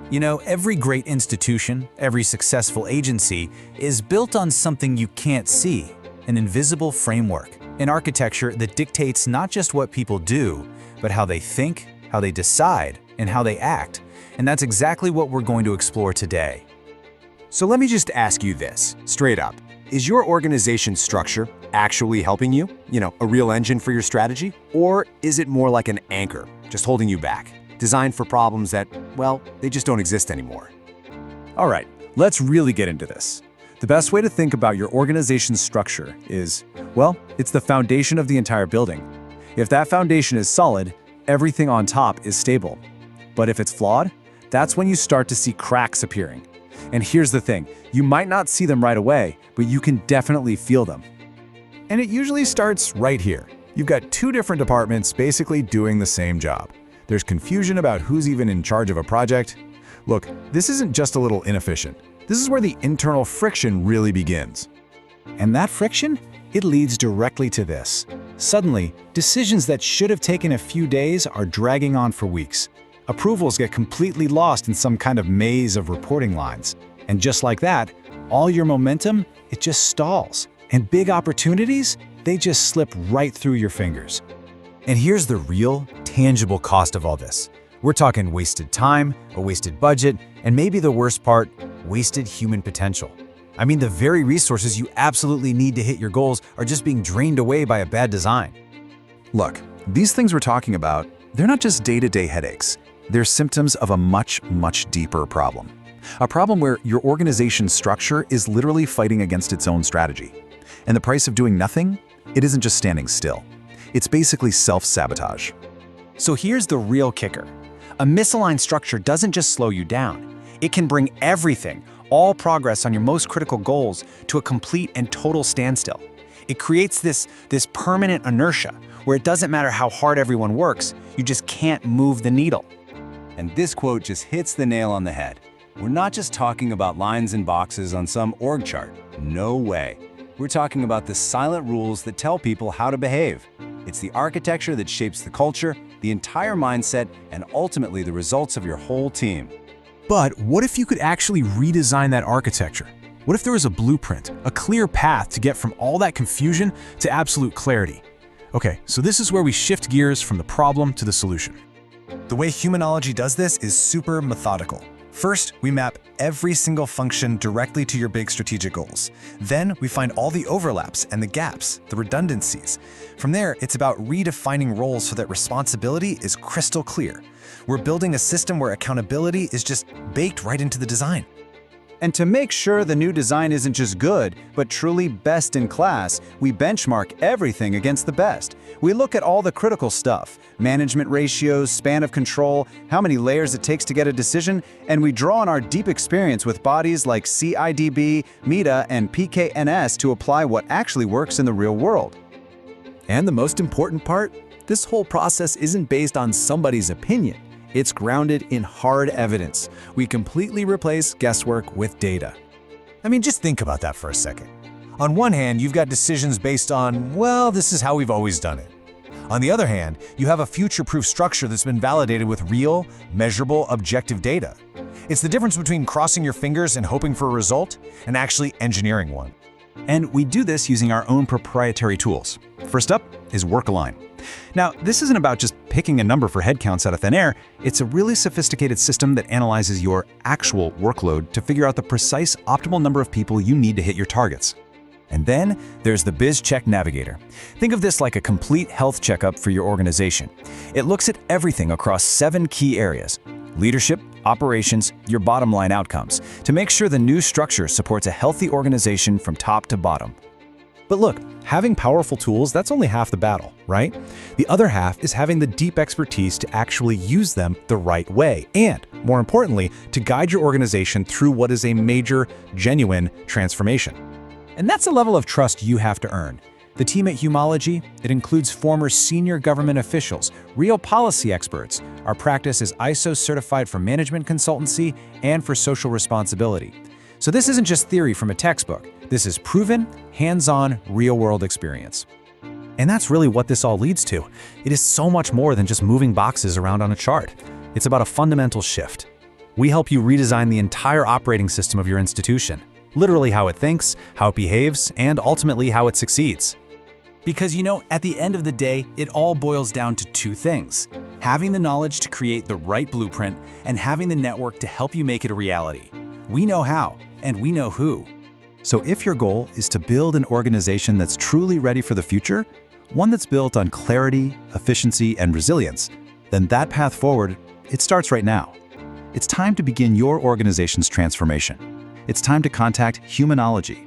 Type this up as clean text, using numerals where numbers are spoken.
You know, every great institution, every successful agency is built on something you can't see, an invisible framework, an architecture that dictates not just what people do, but how they think, how they decide, and how they act. And that's exactly what we're going to explore today. So let me just ask you this, straight up. Is your organization's structure actually helping you? You know, a real engine for your strategy? Or is it more like an anchor, just holding you back, designed for problems that, well, they just don't exist anymore? All right, let's really get into this. The best way to think about your organization's structure is, well, it's the foundation of the entire building. If that foundation is solid, everything on top is stable. But if it's flawed, that's when you start to see cracks appearing. And here's the thing, you might not see them right away, but you can definitely feel them. And it usually starts right here. You've got two different departments basically doing the same job. There's confusion about who's even in charge of a project. Look, this isn't just a little inefficient. This is where the internal friction really begins. And that friction? It leads directly to this. Suddenly, decisions that should have taken a few days are dragging on for weeks. Approvals get completely lost in some kind of maze of reporting lines. And just like that, all your momentum, it just stalls. And big opportunities, they just slip right through your fingers. And here's the real, tangible cost of all this. We're talking wasted time, a wasted budget, and maybe the worst part, wasted human potential. I mean, the very resources you absolutely need to hit your goals are just being drained away by a bad design. Look, these things we're talking about, they're not just day-to-day headaches. They're symptoms of a much, much deeper problem. A problem where your organization's structure is literally fighting against its own strategy. And the price of doing nothing? It isn't just standing still. It's basically self-sabotage. So here's the real kicker. A misaligned structure doesn't just slow you down. It can bring everything, all progress on your most critical goals, to a complete and total standstill. It creates this permanent inertia where it doesn't matter how hard everyone works, you just can't move the needle. And this quote just hits the nail on the head. We're not just talking about lines and boxes on some org chart. No way. We're talking about the silent rules that tell people how to behave. It's the architecture that shapes the culture, the entire mindset, and ultimately the results of your whole team. But what if you could actually redesign that architecture? What if there was a blueprint, a clear path to get from all that confusion to absolute clarity? Okay, so this is where we shift gears from the problem to the solution. The way Humanology does this is super methodical. First, we map every single function directly to your big strategic goals. Then, we find all the overlaps and the gaps, the redundancies. From there, it's about redefining roles so that responsibility is crystal clear. We're building a system where accountability is just baked right into the design. And to make sure the new design isn't just good, but truly best in class, we benchmark everything against the best. We look at all the critical stuff, management ratios, span of control, how many layers it takes to get a decision, and we draw on our deep experience with bodies like CIDB, META, and PKNS to apply what actually works in the real world. And the most important part, this whole process isn't based on somebody's opinion. It's grounded in hard evidence. We completely replace guesswork with data. I mean, just think about that for a second. On one hand, you've got decisions based on, well, this is how we've always done it. On the other hand, you have a future-proof structure that's been validated with real, measurable, objective data. It's the difference between crossing your fingers and hoping for a result and actually engineering one. And we do this using our own proprietary tools. First up is WorkAlign. Now, this isn't about just picking a number for headcounts out of thin air. It's a really sophisticated system that analyzes your actual workload to figure out the precise optimal number of people you need to hit your targets. And then there's the BizCheck Navigator. Think of this like a complete health checkup for your organization. It looks at everything across 7 key areas: leadership, operations, your bottom line outcomes, to make sure the new structure supports a healthy organization from top to bottom. But look, having powerful tools, that's only half the battle, right? The other half is having the deep expertise to actually use them the right way, and, more importantly, to guide your organization through what is a major, genuine transformation. And that's a level of trust you have to earn. The team at Humanology, it includes former senior government officials, real policy experts. Our practice is ISO certified for management consultancy and for social responsibility. So this isn't just theory from a textbook. This is proven, hands-on, real-world experience. And that's really what this all leads to. It is so much more than just moving boxes around on a chart. It's about a fundamental shift. We help you redesign the entire operating system of your institution, literally how it thinks, how it behaves, and ultimately how it succeeds. Because at the end of the day, it all boils down to two things: having the knowledge to create the right blueprint and having the network to help you make it a reality. We know how, and we know who. So if your goal is to build an organization that's truly ready for the future, one that's built on clarity, efficiency, and resilience, then that path forward, it starts right now. It's time to begin your organization's transformation. It's time to contact Humanology,